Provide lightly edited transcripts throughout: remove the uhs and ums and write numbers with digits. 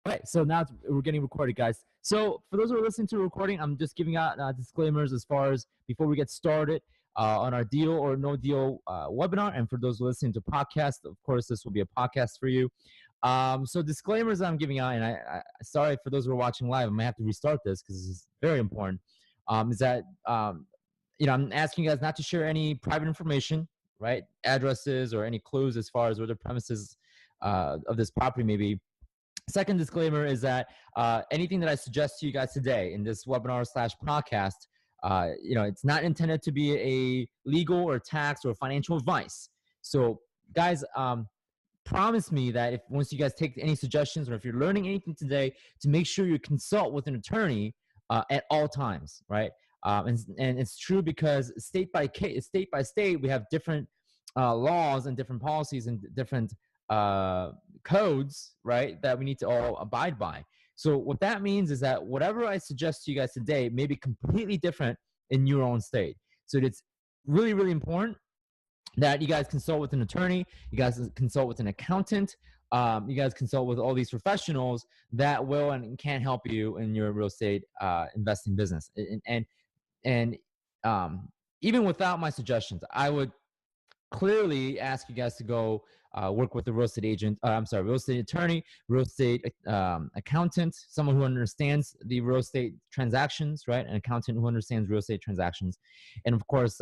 Okay, so now we're getting recorded, guys. So for those who are listening to the recording, I'm just giving out disclaimers as far as before we get started on our deal or no deal webinar. And for those listening to podcast, of course, this will be a podcast for you. So disclaimers I'm giving out, and I sorry for those who are watching live, I might have to restart this because this is very important. Is that I'm asking you guys not to share any private information, right? Addresses or any clues as far as where the premises of this property may be. Second disclaimer is that anything that I suggest to you guys today in this webinar / podcast, it's not intended to be a legal or tax or financial advice. So guys, promise me that if once you guys take any suggestions or if you're learning anything today, to make sure you consult with an attorney at all times, right? And it's true because state by state, we have different laws and different policies and different codes, right, that we need to all abide by. So what that means is that whatever I suggest to you guys today may be completely different in your own state. So it's really, really important that you guys consult with an attorney, you guys consult with an accountant, you guys consult with all these professionals that will and can help you in your real estate investing business. And even without my suggestions, I would clearly ask you guys to go work with a real estate agent. Real estate attorney, real estate accountant, someone who understands the real estate transactions, right? An accountant who understands real estate transactions, and of course,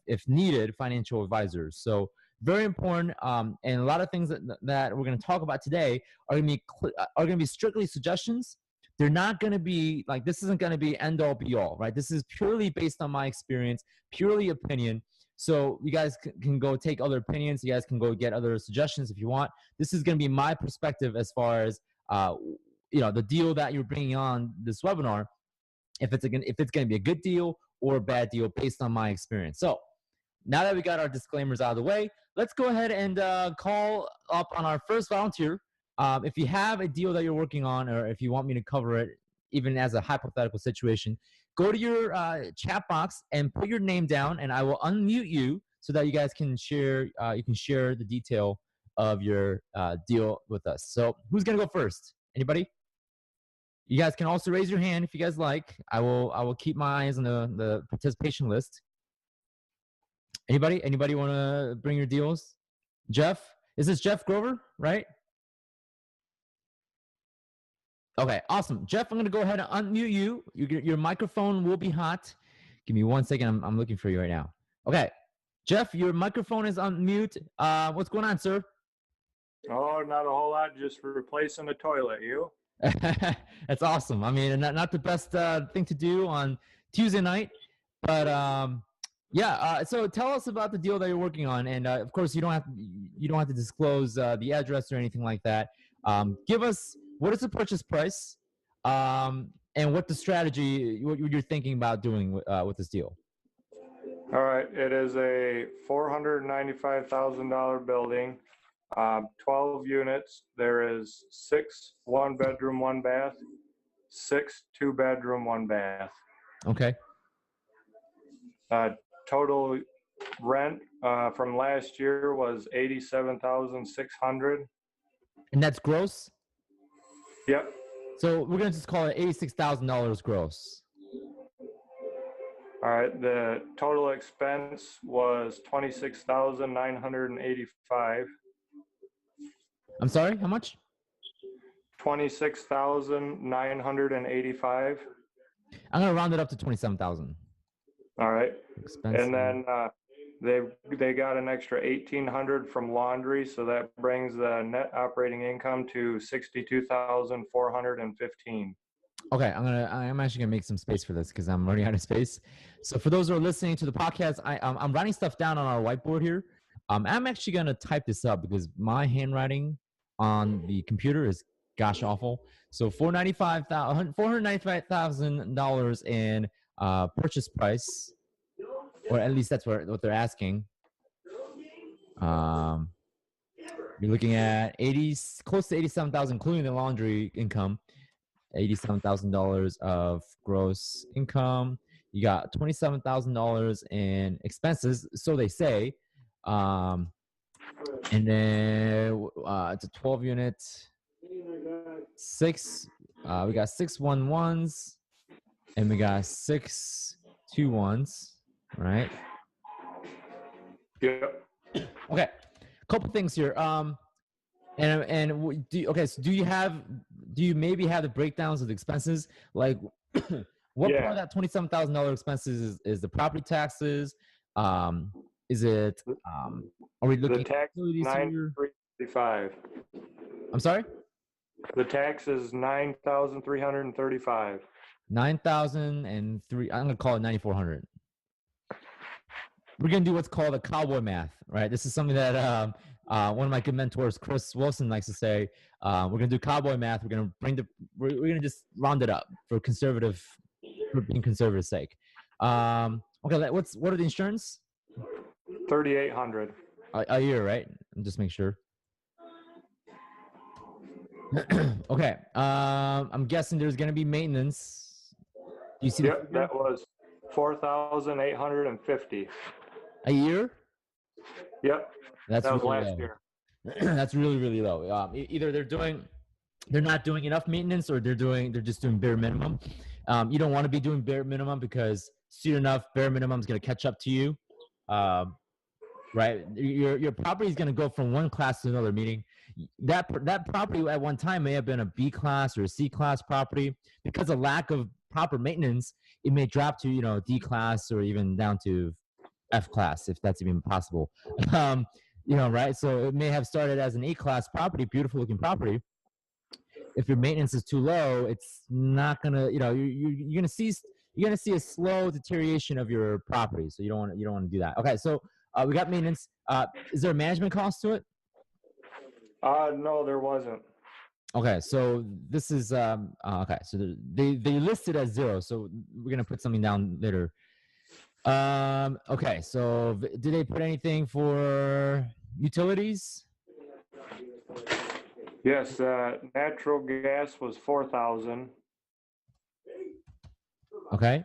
if needed, financial advisors. So very important. And a lot of things that we're going to talk about today are going to be strictly suggestions. They're not going to be like, this isn't going to be end all be all, right? This is purely based on my experience, purely opinion. So you guys can go take other opinions. You guys can go get other suggestions if you want. This is going to be my perspective as far as the deal that you're bringing on this webinar. If it's going to be a good deal or a bad deal based on my experience. So now that we got our disclaimers out of the way, let's go ahead and call up on our first volunteer. If you have a deal that you're working on, or if you want me to cover it, even as a hypothetical situation, go to your chat box and put your name down, and I will unmute you so that you guys can share. You can share the detail of your deal with us. So, who's gonna go first? Anybody? You guys can also raise your hand if you guys like. I will keep my eyes on the participation list. Anybody? Anybody want to bring your deals? Jeff? Is this Jeff Grover? Right? Okay, awesome. Jeff, I'm going to go ahead and unmute you. Your microphone will be hot. Give me 1 second. I'm looking for you right now. Okay. Jeff, your microphone is on mute. What's going on, sir? Oh, not a whole lot. Just replacing the toilet. You? That's awesome. I mean, not the best thing to do on Tuesday night, but yeah. So tell us about the deal that you're working on, and of course, you don't have to disclose the address or anything like that. Give us what is the purchase price, and what the strategy, what you're thinking about doing with this deal. All right. It is a $495,000 building, 12 units. There is 6 1-bedroom, 1 bath, 6 2-bedroom, 1 bath. Okay. Total rent from last year was $87,600. And that's gross? Yep. So we're going to just call it $86,000 gross. All right. The total expense was $26,985. I'm sorry, how much? $26,985. I'm going to round it up to 27,000. All right. Expensive. And then they got an extra $1,800 from laundry, so that brings the net operating income to $62,415. Okay, I'm actually gonna make some space for this because I'm running out of space. So for those who are listening to the podcast, I'm writing stuff down on our whiteboard here. I'm actually gonna type this up because my handwriting on the computer is gosh awful. So $495,000 in purchase price, or at least that's what they're asking. You're looking at close to 87,000, including the laundry income. $87,000 of gross income. You got $27,000 in expenses, so they say. And then it's a 12 unit. six. We got 6 1 1s, and we got 6 2 1s. Right. Yep. Okay. Couple things here. Okay. So do you maybe have the breakdowns of the expenses? Like, what part Yeah. of that $27,000 expenses is the property taxes? Is it? Are we The looking at tax is utilities here? $9,335. I'm sorry. The tax is $9,335. 9,003. I'm gonna call it 9,400. We're gonna do what's called a cowboy math, right? This is something that one of my good mentors, Chris Wilson, likes to say. We're gonna do cowboy math. We're gonna we're gonna just round it up for being conservative sake. Okay, what are the insurance? $3,800. A year, right? Just make sure. Okay. I'm guessing there's gonna be maintenance. Do you see? Yep, that was 4,850. A year? Yep, That's that was really last low. year. That's really low. Either they're not doing enough maintenance, or they're just doing bare minimum. You don't want to be doing bare minimum, because soon enough, bare minimum is going to catch up to you. Right? Your property is going to go from one class to another. Meaning that property at one time may have been a B class or a C class property. Because of lack of proper maintenance, it may drop to D class, or even down to F class, if that's even possible. Right? So it may have started as an A class property, beautiful looking property. If your maintenance is too low, it's not gonna, you're gonna see a slow deterioration of your property. So you don't want to do that. Okay, so we got maintenance. Is there a management cost to it? No, there wasn't. Okay, so this is okay. So they listed as 0. So we're gonna put something down later. Okay, so did they put anything for utilities? Yes, natural gas was 4,000. Okay.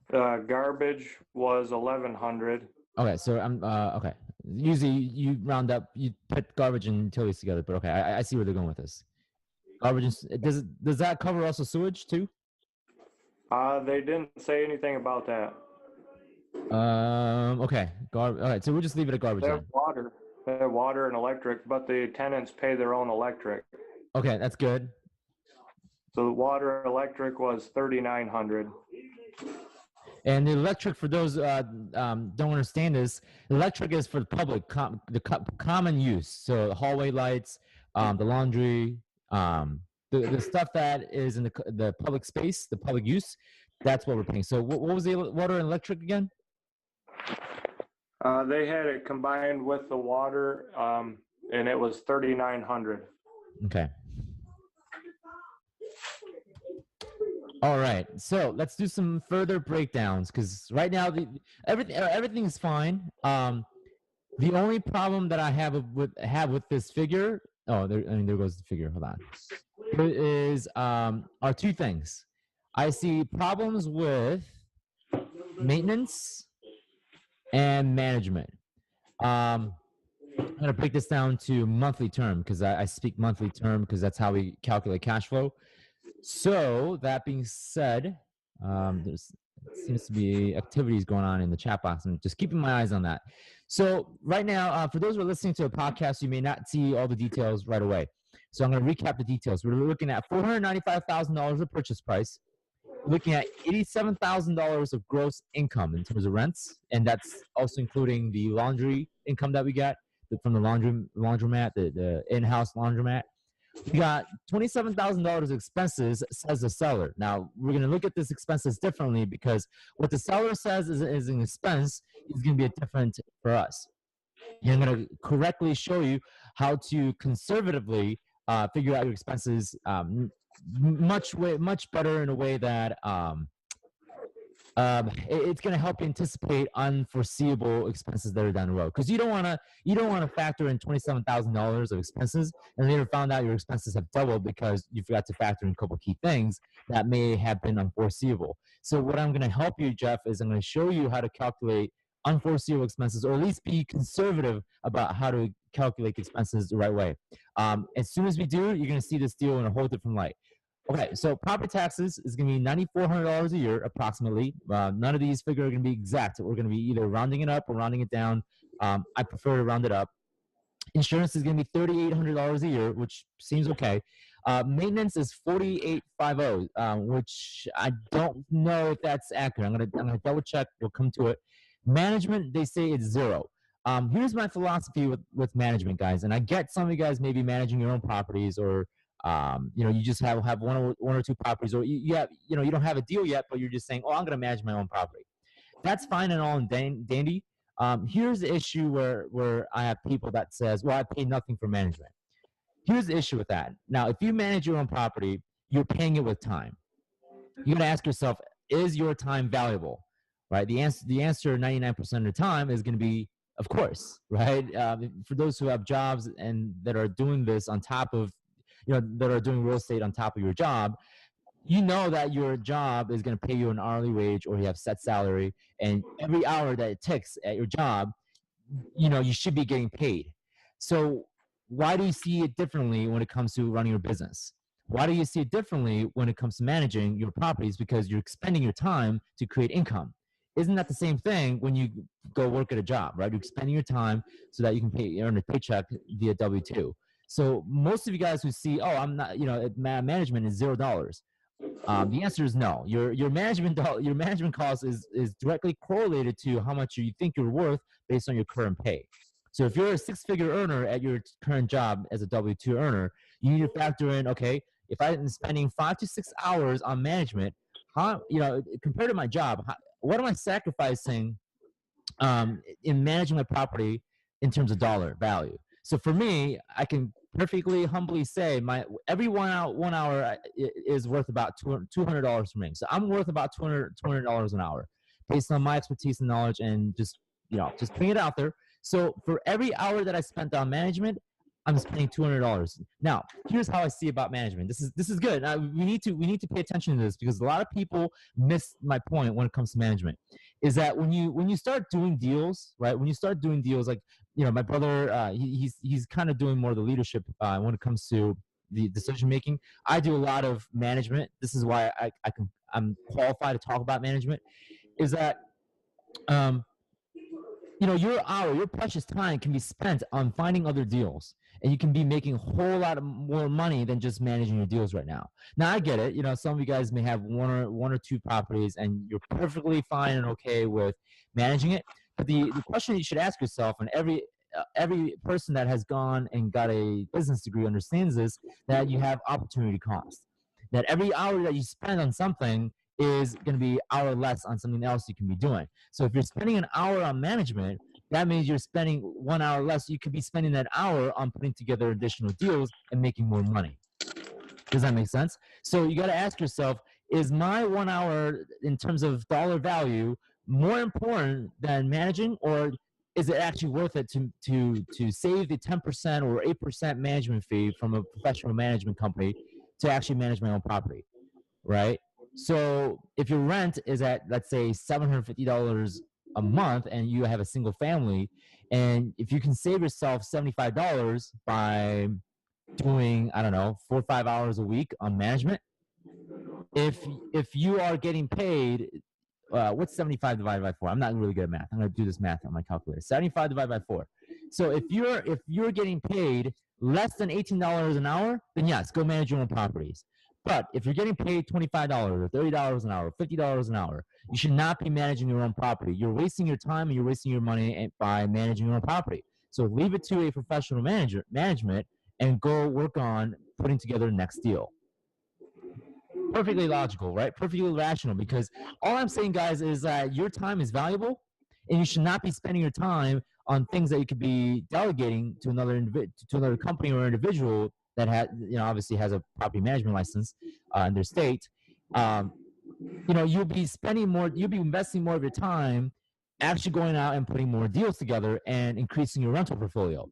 Garbage was 1,100. Okay, so I'm okay. Usually you round up, you put garbage and utilities together, but okay, I see where they're going with this. Garbage does that cover also sewage too? They didn't say anything about that. Okay. All right, so we'll just leave it at garbage They then. have water. They have water and electric, but the tenants pay their own electric. Okay, that's good. So the water electric was 3,900. And the electric, for those don't understand this, electric is for the public, common use. So hallway lights, the laundry, the stuff that is in the public space, the public use. That's what we're paying. So what was the water and electric again? They had it combined with the water, and it was 3,900. Okay. All right, so let's do some further breakdowns, because right now everything is fine. The only problem that I have with this figure, there goes the figure. Hold on. There is are two things. I see problems with maintenance and management. I'm gonna break this down to monthly term, because I speak monthly term, because that's how we calculate cash flow. So that being said, there seems to be activities going on in the chat box. I'm just keeping my eyes on that. So right now, for those who are listening to a podcast, you may not see all the details right away. So I'm going to recap the details. We're looking at $495,000 of purchase price. We're looking at $87,000 of gross income in terms of rents, and that's also including the laundry income that we got from the laundromat, the in-house laundromat. We got $27,000 expenses, says the seller. Now, we're going to look at this expenses differently, because what the seller says is an expense is going to be different for us. And I'm going to correctly show you how to conservatively figure out your expenses much better, in a way that it's going to help you anticipate unforeseeable expenses that are down the road, because you don't want to factor in $27,000 of expenses and later found out your expenses have doubled because you forgot to factor in a couple key things that may have been unforeseeable. So what I'm going to help you, Jeff, is I'm going to show you how to calculate unforeseeable expenses, or at least be conservative about how to calculate expenses the right way. As soon as we do, you're going to see this deal in a whole different light. Okay, so property taxes is going to be $9,400 a year approximately. None of these figures are going to be exact. We're going to be either rounding it up or rounding it down. I prefer to round it up. Insurance is going to be $3,800 a year, which seems okay. Maintenance is $4,850, which I don't know if that's accurate. I'm gonna double check. We'll come to it. Management, they say it's zero. Here's my philosophy with management, guys. And I get some of you guys may be managing your own properties, or you just have one or two properties, or you have, you don't have a deal yet, but you're just saying, oh, I'm gonna manage my own property. That's fine and all and dandy. Here's the issue where I have people that says, well, I pay nothing for management. Here's the issue with that. Now, if you manage your own property, you're paying it with time. You got to ask yourself, is your time valuable? Right? The answer 99% of the time is going to be, of course, right? For those who have jobs and that are doing this on top of, that are doing real estate on top of your job, you know that your job is going to pay you an hourly wage, or you have set salary, and every hour that it takes at your job, you should be getting paid. So why do you see it differently when it comes to running your business? Why do you see it differently when it comes to managing your properties? Because you're expending your time to create income. Isn't that the same thing when you go work at a job, right? You're expending your time so that you can earn a paycheck via W-2. So most of you guys who see, oh, I'm not, management is $0. The answer is no. Your management cost is directly correlated to how much you think you're worth based on your current pay. So if you're a six-figure earner at your current job as a W-2 earner, you need to factor in, okay, if I'm spending 5 to 6 hours on management, compared to my job, what am I sacrificing in managing my property in terms of dollar value? So for me, I can perfectly humbly say my every 1 hour is worth about $200 for me. So I'm worth about $200 an hour based on my expertise and knowledge, and just putting it out there. So for every hour that I spent on management, I'm spending $200. Now, here's how I see about management. This is good. We need to pay attention to this, because a lot of people miss my point when it comes to management. Is that when you start doing deals, right? When you start doing deals, like my brother, he's kind of doing more of the leadership when it comes to the decision making. I do a lot of management. This is why I'm qualified to talk about management. Is that um, your precious time can be spent on finding other deals, and you can be making a whole lot of more money than just managing your deals right now. Now, I get it. Some of you guys may have one or two properties, and you're perfectly fine and okay with managing it. But the question you should ask yourself, and every person that has gone and got a business degree understands this, that you have opportunity cost. That every hour that you spend on something is going to be hour less on something else you can be doing. So if you're spending an hour on management, that means you're spending 1 hour less. You could be spending that hour on putting together additional deals and making more money. Does that make sense? So you got to ask yourself, is my 1 hour in terms of dollar value more important than managing, or is it actually worth it to save the 10% or 8% management fee from a professional management company to actually manage my own property, right? So if your rent is at, let's say, $750 a month, and you have a single family, and if you can save yourself $75 by doing, I don't know, 4 or 5 hours a week on management, if you are getting paid, what's 75 divided by 4? I'm not really good at math. I'm going to do this math on my calculator. 75 divided by 4. So if you're getting paid less than $18 an hour, then yes, go manage your own properties. But if you're getting paid $25 or $30 an hour, $50 an hour, you should not be managing your own property. You're wasting your time and you're wasting your money by managing your own property. So leave it to a professional management and go work on putting together the next deal. Perfectly logical, right? Perfectly rational, because all I'm saying, guys, is that your time is valuable, and you should not be spending your time on things that you could be delegating to another company or individual that obviously has a property management license in their state. You'll be investing more of your time actually going out and putting more deals together and increasing your rental portfolio.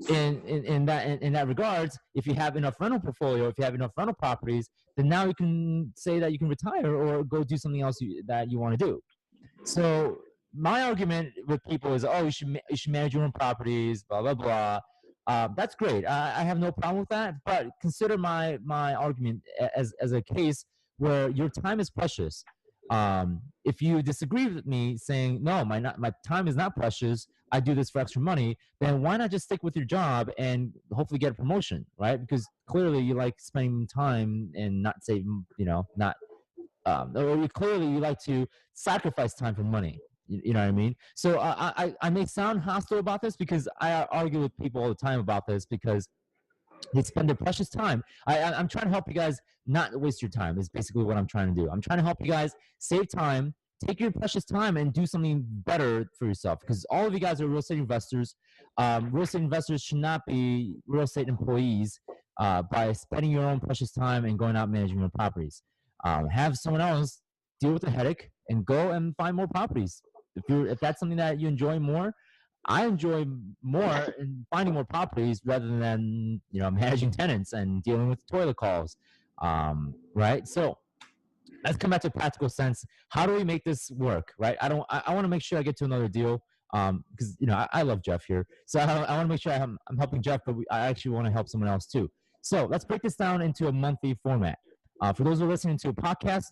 In that regards, if you have enough rental portfolio, if you have enough rental properties, then now you can say that you can retire or go do something else that you want to do. So my argument with people is, oh, you should manage your own properties, blah blah blah. That's great. I have no problem with that. But consider my argument as a case where your time is precious. If you disagree with me, saying no, my time is not precious, I do this for extra money, then why not just stick with your job and hopefully get a promotion, right? Because clearly you like spending time and not saving, not or clearly you like to sacrifice time for money. You know what I mean? So I may sound hostile about this because I argue with people all the time about this because they spend their precious time. I'm trying to help you guys not waste your time. Is basically what I'm trying to do. I'm trying to help you guys save time, take your precious time, and do something better for yourself. Because all of you guys are real estate investors. Real estate investors should not be real estate employees by spending your own precious time and going out managing your properties. Have someone else deal with the headache and go and find more properties. If that's something that you enjoy more, I enjoy more in finding more properties rather than managing tenants and dealing with toilet calls, right? So let's come back to practical sense. How do we make this work, right? I want to make sure I get to another deal because I love Jeff here, so I want to make sure I'm helping Jeff, but I actually want to help someone else too. So let's break this down into a monthly format. For those who are listening to a podcast,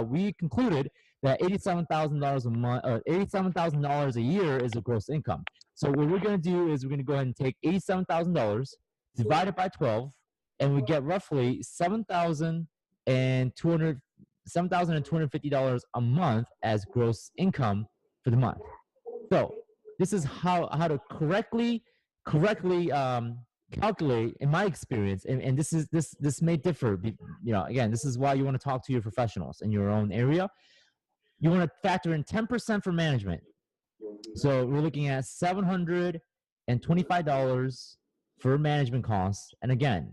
we concluded that $87,000 a month, $87,000 a year is a gross income. So what we're going to do is we're going to go ahead and take $87,000, divide it by 12, and we get roughly $7,250 a month as gross income for the month. So this is how to correctly calculate, in my experience, and this may differ. Again, this is why you want to talk to your professionals in your own area. You want to factor in 10% for management. So we're looking at $725 for management costs. And again,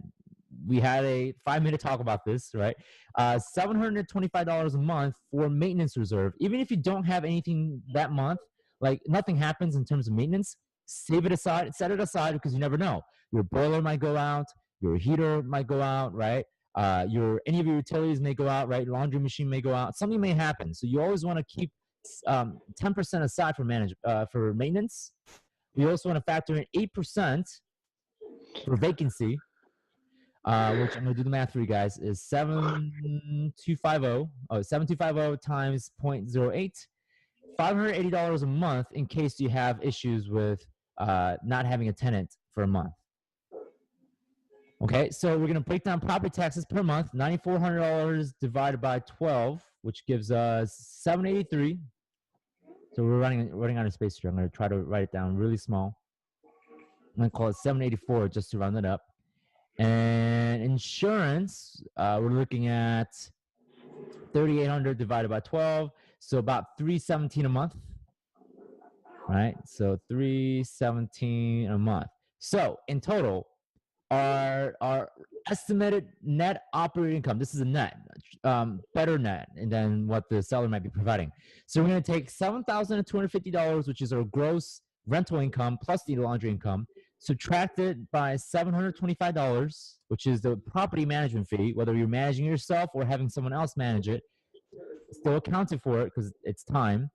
we had a 5-minute talk about this, right? $725 a month for maintenance reserve. Even if you don't have anything that month, like nothing happens in terms of maintenance, save it aside, set it aside because you never know. Your boiler might go out, your heater might go out, right? Any of your utilities may go out, right? Your laundry machine may go out. Something may happen. So you always want to keep 10% aside for maintenance. We also want to factor in 8% for vacancy, which I'm going to do the math for you guys, is 7250 times 0.08, $580 a month in case you have issues with not having a tenant for a month. Okay, so we're going to break down property taxes per month, $9,400 divided by 12, which gives us $783. So we're running out of space here. I'm going to try to write it down really small. I'm going to call it 784 just to round it up. And insurance, we're looking at 3,800 divided by 12, so about 317 a month. Right, so 317 a month. So in total, our estimated net operating income, this is a net, better net than what the seller might be providing. So we're going to take $7,250, which is our gross rental income plus the laundry income, subtract it by $725, which is the property management fee, whether you're managing yourself or having someone else manage it, still accounted for it because it's time.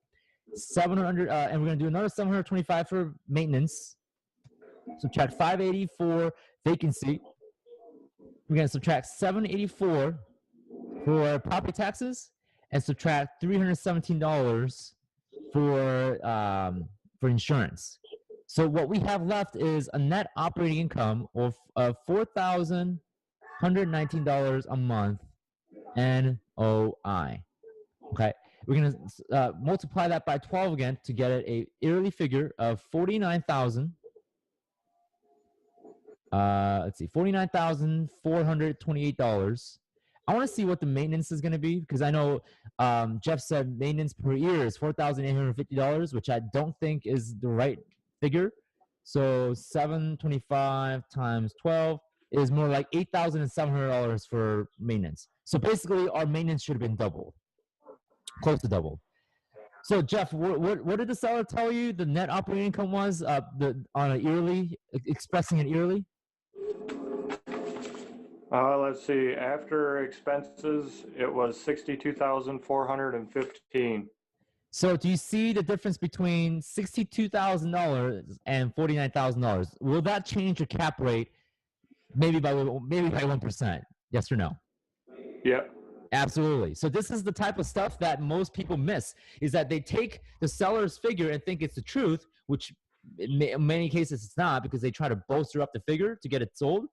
700, and we're going to do another 725 for maintenance. Subtract 580 for vacancy. We're going to subtract 784 for property taxes and subtract $317 for insurance. So what we have left is a net operating income of $4,119 a month NOI. Okay, we're going to multiply that by 12 again to get a yearly figure of $49,000. Let's see, $49,428. I want to see what the maintenance is going to be because I know Jeff said maintenance per year is $4,850, which I don't think is the right figure. So 725 times 12 is more like $8,700 for maintenance. So basically, our maintenance should have been doubled, close to double. So Jeff, what did the seller tell you the net operating income was on a yearly, expressing it yearly? Let's see. After expenses, it was 62,415. So do you see the difference between $62,000 and $49,000? Will that change your cap rate maybe by 1%? Yes or no? Yeah. Absolutely. So this is the type of stuff that most people miss, is that they take the seller's figure and think it's the truth, which in many cases it's not, because they try to bolster up the figure to get it sold.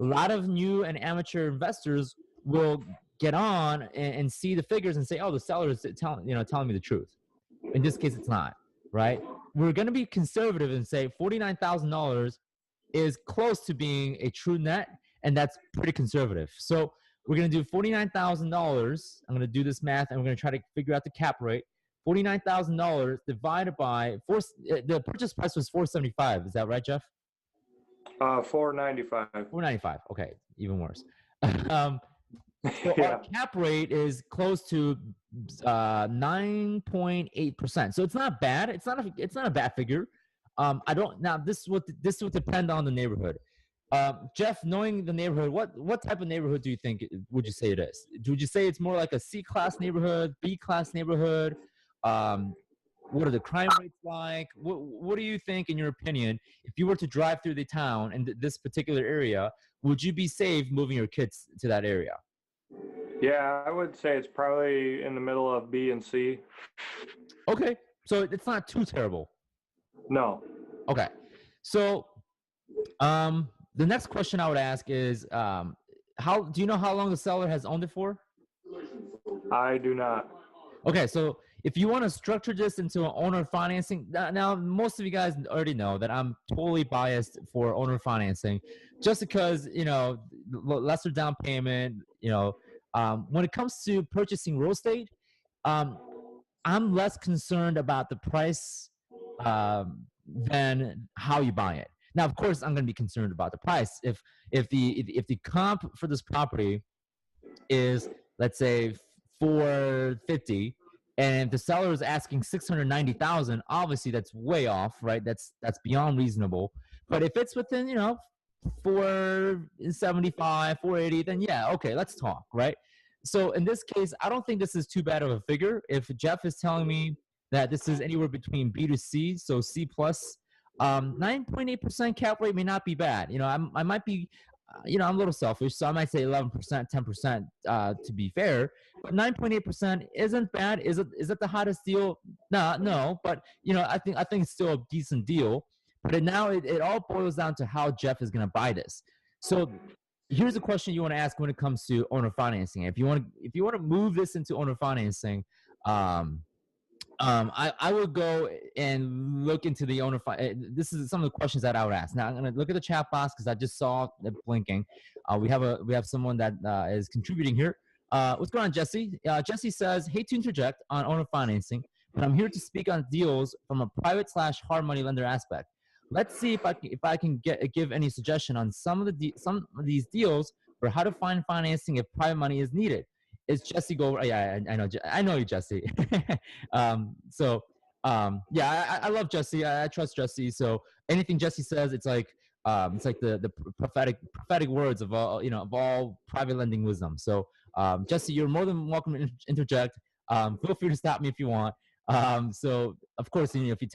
A lot of new and amateur investors will get on and see the figures and say, "Oh, the seller is telling me the truth." In this case, it's not, right? We're going to be conservative and say $49,000 is close to being a true net, and that's pretty conservative. So we're going to do $49,000. I'm going to do this math, and we're going to try to figure out the cap rate. $49,000 divided by four. The purchase price was $475. Is that right, Jeff? 495. $495. Okay, even worse. So Yeah. our cap rate is close to 9.8%. So it's not bad. It's not a bad figure. I don't now. This would depend on the neighborhood. Jeff, knowing the neighborhood, what type of neighborhood do you think would you say it is? Would you say it's more like a C class neighborhood, B class neighborhood? What are the crime rates like? What do you think, in your opinion, if you were to drive through the town in this particular area, would you be safe moving your kids to that area? Yeah, I would say it's probably in the middle of B and C. Okay, so it's not too terrible. No. Okay, so the next question I would ask is, how do you know how long the seller has owned it for? I do not. Okay, so if you want to structure this into an owner financing, now most of you guys already know that I'm totally biased for owner financing, just because lesser down payment. When it comes to purchasing real estate, um, I'm less concerned about the price than how you buy it. Now, of course, I'm going to be concerned about the price. If the comp for this property is, let's say, 450, and the seller is asking 690,000, obviously that's way off, right? That's beyond reasonable. But if it's within 475, 480, then yeah, okay, let's talk, right? So in this case, I don't think this is too bad of a figure. If Jeff is telling me that this is anywhere between B to C, so C plus, 9.8% cap rate may not be bad. I might be, I'm a little selfish, so I might say 11%, 10% to be fair. But 9.8% isn't bad. Is it the hottest deal? No. But I think it's still a decent deal. But now it all boils down to how Jeff is going to buy this. So here's a question you want to ask when it comes to owner financing. If you want to move this into owner financing, I would go and look into the owner. This is some of the questions that I would ask. Now I'm going to look at the chat box because I just saw it blinking. We have someone that is contributing here. What's going on, Jesse? Jesse says, "Hate to interject on owner financing, but I'm here to speak on deals from a private/hard money lender aspect. Let's see if I can give any suggestion on some of these deals for how to find financing if private money is needed." Is Jesse go? Yeah, I know you, Jesse. Yeah, I love Jesse. I trust Jesse. So anything Jesse says, it's like the prophetic words of all private lending wisdom. So Jesse, you're more than welcome to interject. Feel free to stop me if you want. So of course, if you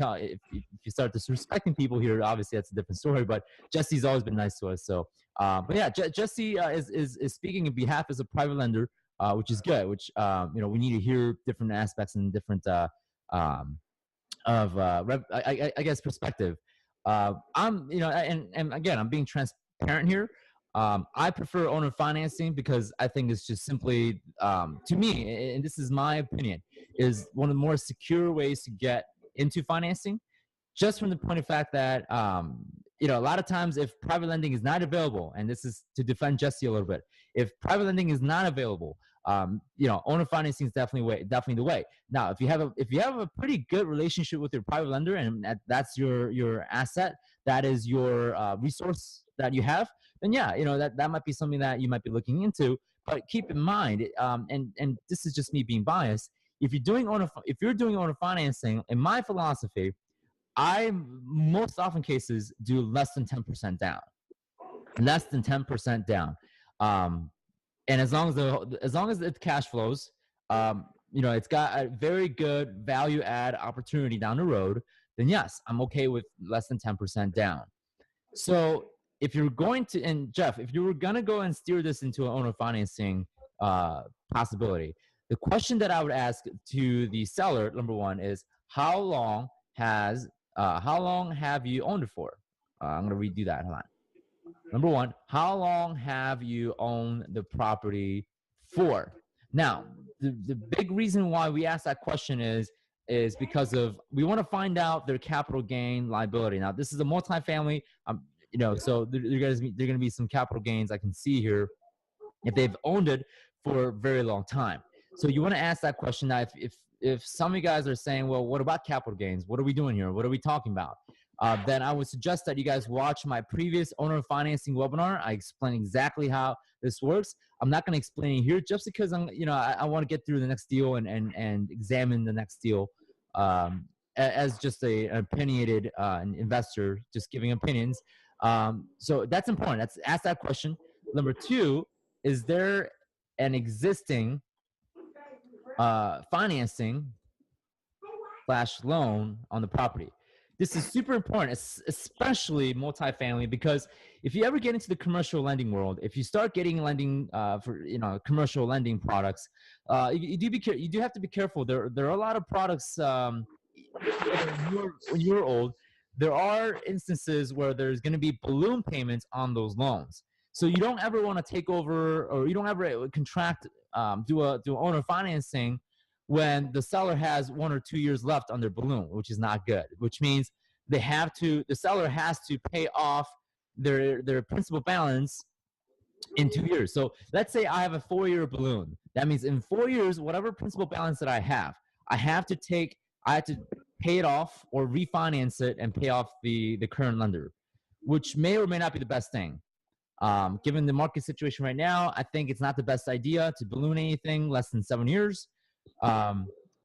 start disrespecting people here, obviously that's a different story. But Jesse's always been nice to us. So, but yeah, Jesse is speaking in behalf as a private lender, which is good. Which we need to hear different aspects and different I guess perspective. And again, I'm being transparent here. I prefer owner financing because I think it's just simply, to me, and this is my opinion, is one of the more secure ways to get into financing, just from the point of fact that, a lot of times if private lending is not available, and this is to defend Jesse a little bit, if private lending is not available, owner financing is definitely the way. Now, if you have a pretty good relationship with your private lender, and that's your asset, that is your resource that you have, then yeah, that might be something that you might be looking into. But keep in mind, and this is just me being biased, if you're doing owner financing, in my philosophy, I most often cases do less than 10% down. Less than 10% down. And as long as it cash flows, it's got a very good value add opportunity down the road, then yes, I'm okay with less than 10% down. So if you're going to, and Jeff, if you were going to go and steer this into an owner financing uh, possibility, the question that I would ask to the seller, number one, is how long have you owned it for? I'm going to redo that. Hold on. Number one, how long have you owned the property for? Now, the big reason why we ask that question is because of we want to find out their capital gain liability. Now, this is a multifamily, so there's going to be some capital gains I can see here if they've owned it for a very long time. So you want to ask that question. Now, if some of you guys are saying, well, what about capital gains? What are we doing here? What are we talking about? Then I would suggest that you guys watch my previous owner financing webinar. I explain exactly how this works. I'm not going to explain it here just because I want to get through the next deal and examine the next deal as just an opinionated investor, just giving opinions. So that's important. Ask that question. Number two, is there an existing financing / loan on the property? This is super important, especially multifamily, because if you ever get into the commercial lending world, if you start getting lending for commercial lending products, you do have to be careful. There are a lot of products. When you're old, there are instances where there's going to be balloon payments on those loans. So you don't ever want to take over, or you don't ever contract, do owner financing when the seller has 1 or 2 years left on their balloon, which is not good. Which means the seller has to pay off their principal balance in 2 years. So let's say I have a 4-year balloon. That means in 4 years, whatever principal balance that I have to pay it off or refinance it and pay off the current lender, which may or may not be the best thing. Given the market situation right now, I think it's not the best idea to balloon anything less than 7 years.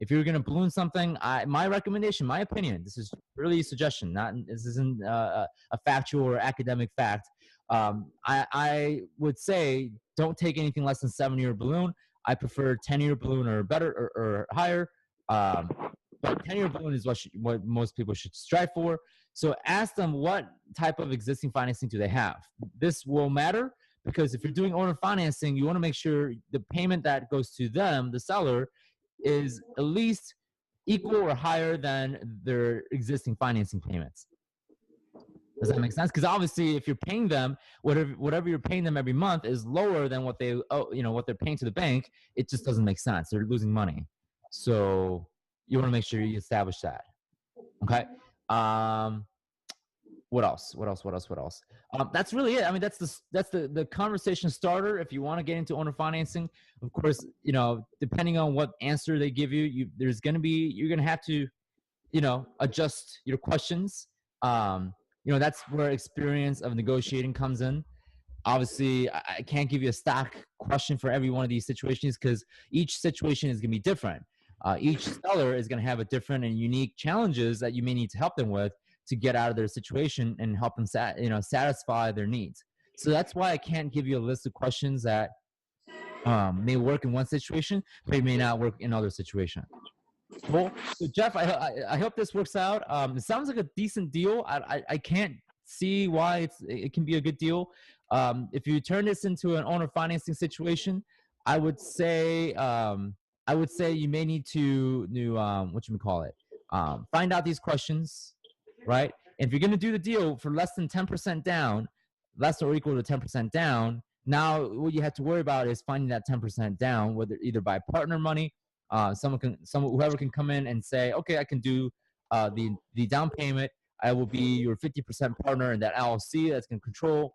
If you're going to balloon something, my recommendation, my opinion, this is really a suggestion, this isn't a factual or academic fact. I would say don't take anything less than 7-year balloon. I prefer 10-year balloon or better or higher. But 10-year balloon is what most people should strive for. So ask them what type of existing financing do they have. This will matter because if you're doing owner financing, you want to make sure the payment that goes to them, the seller, is at least equal or higher than their existing financing payments. Does that make sense? Because obviously, if you're paying them, whatever you're paying them every month is lower than what what they're paying to the bank, it just doesn't make sense. They're losing money. So you want to make sure you establish that. Okay. What else? That's really it. I mean, that's the conversation starter. If you want to get into owner financing, of course, depending on what answer they give you, you're gonna have to, adjust your questions. That's where experience of negotiating comes in. Obviously, I can't give you a stock question for every one of these situations because each situation is going to be different. Each seller is going to have a different and unique challenges that you may need to help them with to get out of their situation and help them satisfy their needs. So that's why I can't give you a list of questions that may work in one situation, but it may not work in other situation. Cool. So Jeff, I hope this works out. It sounds like a decent deal. I can't see why it can be a good deal. If you turn this into an owner financing situation, I would say you may need to find out these questions, right? And if you're going to do the deal for less than 10% down, less or equal to 10% down, now what you have to worry about is finding that 10% down, whether either by partner money, whoever can come in and say, okay, I can do the down payment. I will be your 50% partner in that LLC that's going to control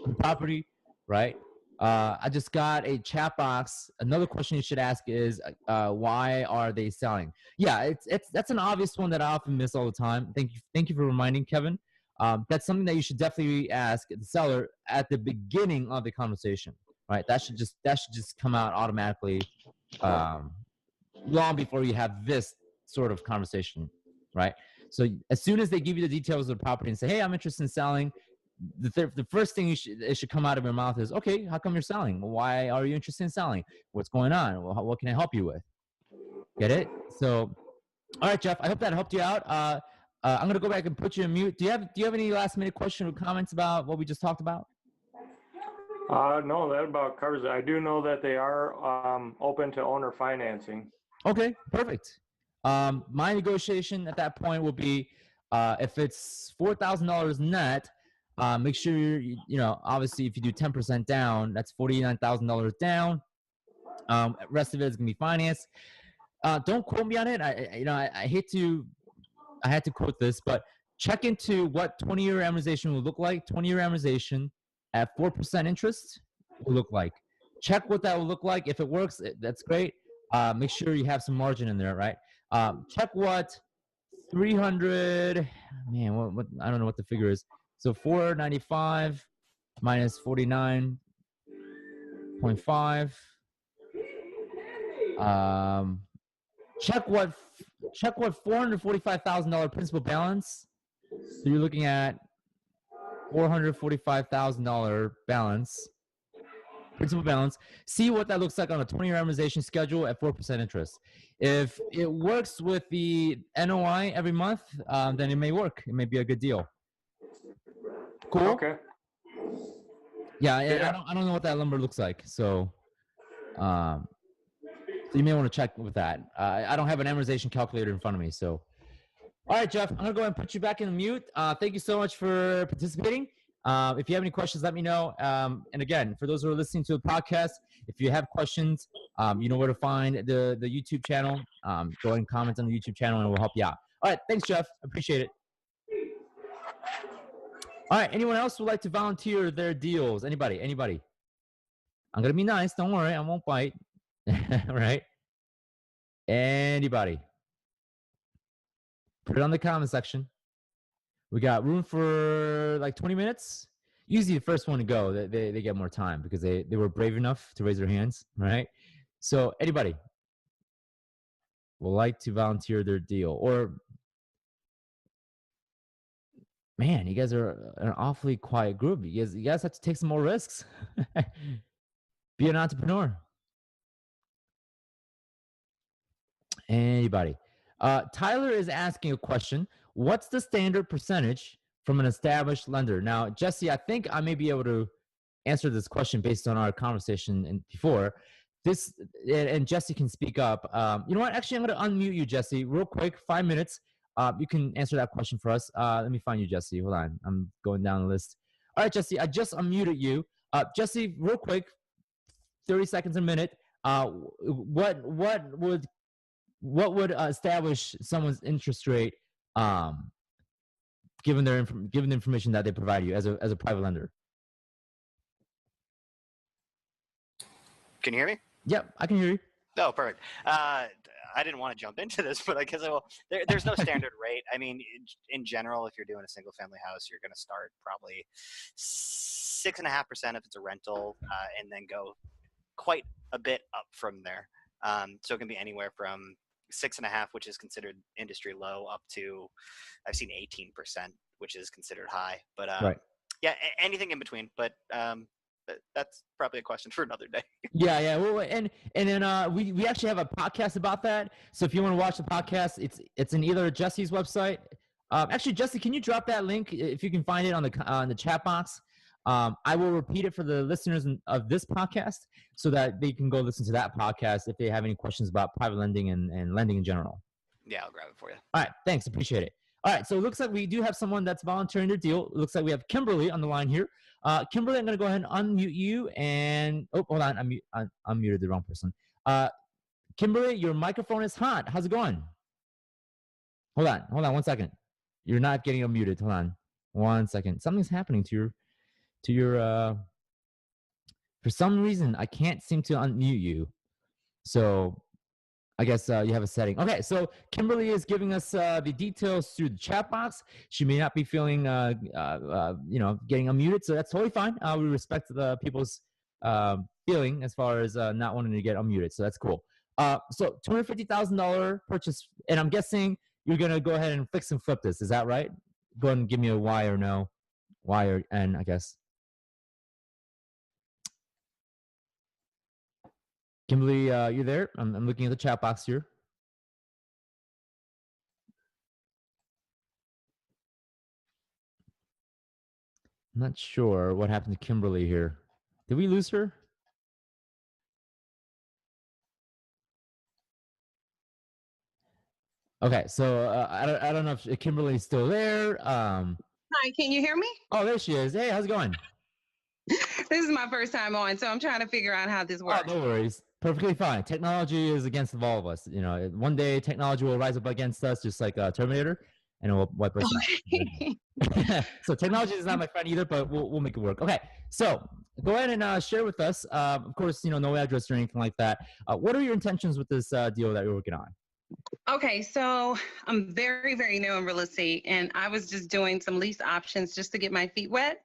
the property, right? I just got a chat box. Another question you should ask is, why are they selling? Yeah, that's an obvious one that I often miss all the time. Thank you for reminding, Kevin. That's something that you should definitely ask the seller at the beginning of the conversation, right? That should just come out automatically, long before you have this sort of conversation, right? So as soon as they give you the details of the property and say, hey, I'm interested in selling, the first thing it should come out of your mouth is, okay, how come you're selling? Why are you interested in selling? What's going on? What can I help you with? Get it? So, all right, Jeff. I hope that helped you out. I'm gonna go back and put you in mute. Do you have any last minute question or comments about what we just talked about? No, that about covers it. I do know that they are open to owner financing. Okay, perfect. My negotiation at that point will be, if it's $4,000 net, make sure obviously if you do 10% down, that's $49,000 down. Rest of it is gonna be financed. Don't quote me on it. I had to quote this, but check into what 20-year amortization will look like. 20-year amortization at 4% interest will look like. Check what that will look like. If it works, that's great. Make sure you have some margin in there, right? Check what 300. Man, what I don't know what the figure is. So 495 minus 49.5. Check what $445,000 principal balance. So you're looking at $445,000 balance, principal balance. See what that looks like on a 20-year amortization schedule at 4% interest. If it works with the NOI every month, then it may work. It may be a good deal. Cool. Okay. Yeah, Yeah. I don't know what that number looks like, so you may want to check with that. I don't have an amortization calculator in front of me, so. All right, Jeff, I'm going to go ahead and put you back in mute. Thank you so much for participating. If you have any questions, let me know. And again, for those who are listening to the podcast, if you have questions, you know where to find the YouTube channel. Go ahead and comment on the YouTube channel and we'll help you out. All right, thanks, Jeff. Appreciate it. All right, anyone else would like to volunteer their deals? Anybody? I'm going to be nice. Don't worry. I won't bite. All right. Anybody? Put it on the comment section. We got room for like 20 minutes. Usually the first one to go, they get more time because they were brave enough to raise their hands, right? So anybody would like to volunteer their deal, or man, you guys are an awfully quiet group. You guys have to take some more risks. Be an entrepreneur. Anybody? Tyler is asking a question. What's the standard percentage from an established lender? Now, Jesse, I think I may be able to answer this question based on our conversation before. This and Jesse can speak up. You know what? Actually, I'm going to unmute you, Jesse, real quick. 5 minutes. You can answer that question for us. Let me find you, Jesse. Hold on. I'm going down the list. All right, Jesse, I just unmuted you. Jesse, real quick, 30 seconds a minute. What would establish someone's interest rate, given the information that they provide you as a private lender? Can you hear me? Yep, I can hear you. Oh, perfect. I didn't want to jump into this, but I guess I will. There's no standard rate. I mean, in general, if you're doing a single family house, you're going to start probably 6.5% if it's a rental, and then go quite a bit up from there. So it can be anywhere from 6.5%, which is considered industry low, up to I've seen 18%, which is considered high. But Right. yeah, anything in between. But that's probably a question for another day. Yeah. Well, and then we actually have a podcast about that. So if you want to watch the podcast, it's in either Jesse's website. Actually, Jesse, can you drop that link if you can find it on the chat box? I will repeat it for the listeners of this podcast so that they can go listen to that podcast if they have any questions about private lending and lending in general. Yeah, I'll grab it for you. All right, thanks, appreciate it. All right, so it looks like we do have someone that's volunteering their deal. It looks like we have Kimberly on the line here. Kimberly, I'm going to go ahead and unmute you. And hold on, I unmuted the wrong person. Kimberly, your microphone is hot. How's it going? Hold on 1 second. You're not getting unmuted. Hold on 1 second. Something's happening to your. For some reason, I can't seem to unmute you. So I guess you have a setting. Okay, so Kimberly is giving us the details through the chat box. She may not be feeling, getting unmuted, so that's totally fine. We respect the people's feeling as far as not wanting to get unmuted, so that's cool. So $250,000 purchase, and I'm guessing you're gonna go ahead and fix and flip this. Is that right? Go ahead and give me a Y or no, Y or N, I guess. Kimberly, you're there. I'm looking at the chat box here. I'm not sure what happened to Kimberly here. Did we lose her? Okay, so I don't know if Kimberly's still there. Hi, can you hear me? Oh, there she is. Hey, how's it going? This is my first time on, so I'm trying to figure out how this Oh, works. no worries. Perfectly fine. Technology is against all of us. You know, one day technology will rise up against us, just like Terminator, and it will wipe us Okay. out. So technology is not my friend either, but we'll make it work. Okay, so go ahead and share with us. Of course, you know, no address or anything like that. What are your intentions with this deal that you're working on? Okay, so I'm very, very new in real estate, and I was just doing some lease options just to get my feet wet.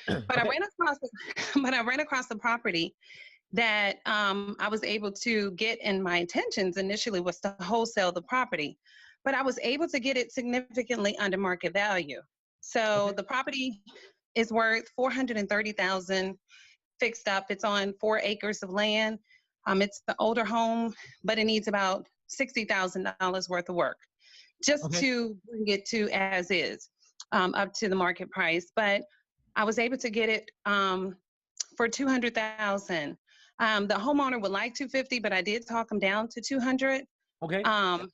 But I Okay. ran across, but I ran across a property that I was able to get, and my intentions initially was to wholesale the property, but I was able to get it significantly under market value. So Okay. the property is worth 430,000 fixed up. It's on 4 acres of land. It's the older home, but it needs about $60,000 worth of work just Okay. to bring it to as is, up to the market price. But I was able to get it for 200,000. The homeowner would like 250, but I did talk him down to 200. Okay. Um,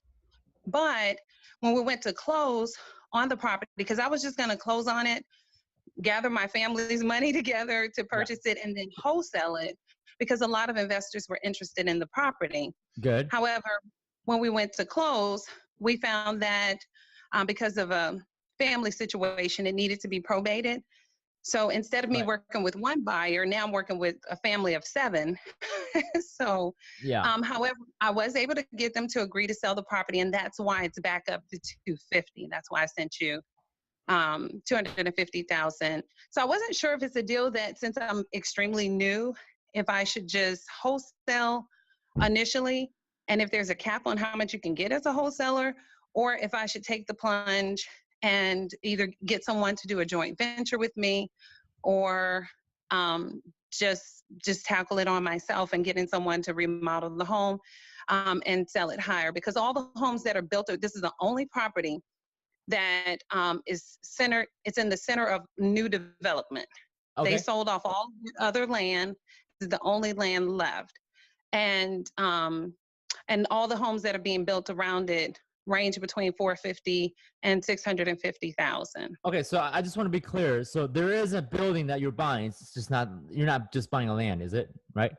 but when we went to close on the property, because I was just going to close on it, gather my family's money together to Yeah. purchase it and then wholesale it, because a lot of investors were interested in the property. Good. However, when we went to close, we found that because of a family situation, it needed to be probated. So instead of me Right. working with one buyer, now I'm working with a family of 7. So, Yeah. however, I was able to get them to agree to sell the property, and that's why it's back up to 250. That's why I sent you 250,000. So I wasn't sure if it's a deal that, since I'm extremely new, if I should just wholesale initially, and if there's a cap on how much you can get as a wholesaler, or if I should take the plunge and either get someone to do a joint venture with me, or just tackle it on myself and getting someone to remodel the home, and sell it higher. Because all the homes that are built, this is the only property that it's in the center of new development. They Okay. sold off all other land. This is the only land left. And all the homes that are being built around it range between 450 and 650,000. Okay, so I just want to be clear. So there is a building that you're buying. It's just not, you're not just buying a land, is it? Right?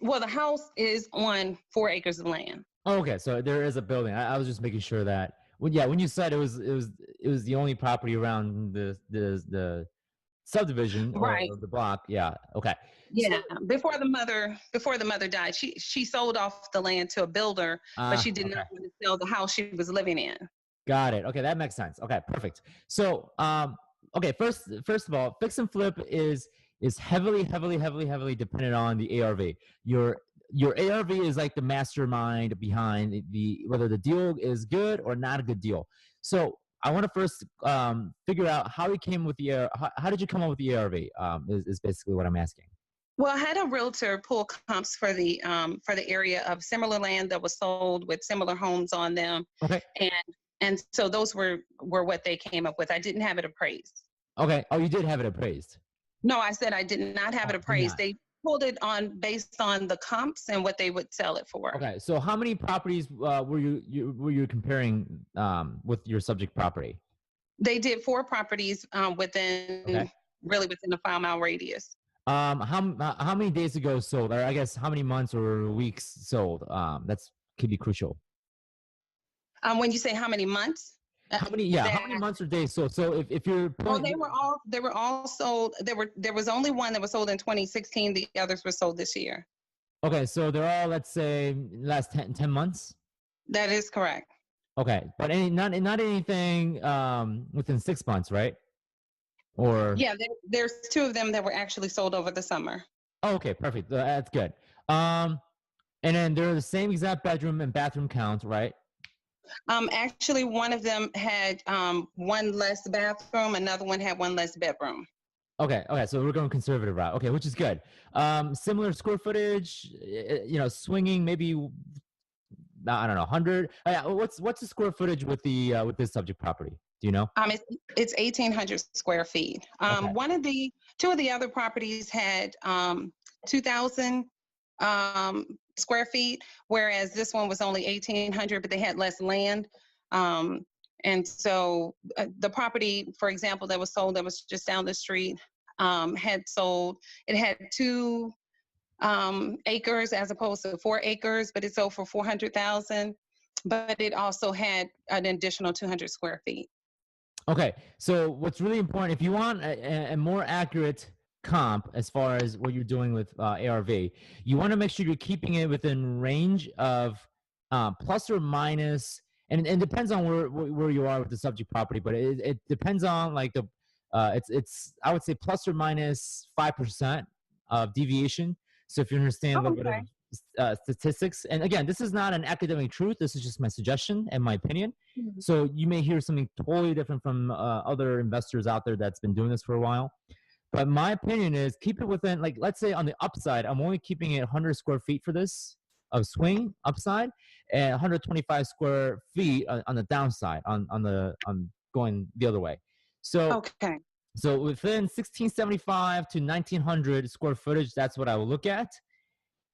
Well, the house is on 4 acres of land. Oh, okay, so there is a building. I was just making sure that when you said it was the only property around the subdivision Right. or the block. Yeah. Okay. So Yeah. Before the mother died, she sold off the land to a builder, but she did okay. not want to sell the house she was living in. Got it. Okay, that makes sense. Okay, perfect. So, okay, first of all, fix and flip is heavily dependent on the ARV. Your ARV is like the mastermind behind the whether the deal is good or not a good deal. So, I want to first figure out how you came with the how did you come up with the ARV? Is basically what I'm asking. Well, I had a realtor pull comps for the area of similar land that was sold with similar homes on them, Okay. and so those were what they came up with. I didn't have it appraised. Okay. Oh, you did have it appraised. No, I said I did not have Oh, it did appraised. not. They pulled it on based on the comps and what they would sell it for. Okay, so how many properties were you comparing with your subject property? They did 4 properties Okay. really within a 5-mile radius. How many days ago sold, or I guess how many months or weeks sold? That's could be crucial. When you say how many months, How many? Yeah, how that many months or days sold? So if you're oh, pulling, they were all sold. There was only one that was sold in 2016. The others were sold this year. okay, so they're all, let's say, last 10 months. That is correct. Okay, but not anything within 6 months, right? Or Yeah, there's 2 of them that were actually sold over the summer. oh, okay, perfect. That's good. And then they're the same exact bedroom and bathroom count, right? Actually, one of them had one less bathroom. Another one had one less bedroom. Okay, so we're going conservative route. Okay, which is good. Similar square footage, swinging maybe I don't know, 100. Yeah, what's the square footage with the with this subject property? Do you know? It's 1,800 square feet. Okay. Two of the other properties had 2,000 square feet, whereas this one was only 1,800, but they had less land. And so the property, for example, that was sold, that was just down the street, had sold. It had 2 acres as opposed to 4 acres, but it sold for 400,000. But it also had an additional 200 square feet. Okay, so what's really important, if you want a more accurate comp as far as what you're doing with ARV, you want to make sure you're keeping it within range of plus or minus, and it depends on where you are with the subject property, but it depends on like the it's I would say plus or minus 5% of deviation. So if you understand a Oh, little bit okay. of statistics, and again, this is not an academic truth. This is just my suggestion and my opinion. Mhm. So you may hear something totally different from other investors out there that's been doing this for a while. But my opinion is keep it within, like, let's say on the upside, I'm only keeping it 100 square feet for this of swing upside, and 125 square feet on the downside on going the other way. So Okay. so within 1675 to 1900 square footage, that's what I will look at.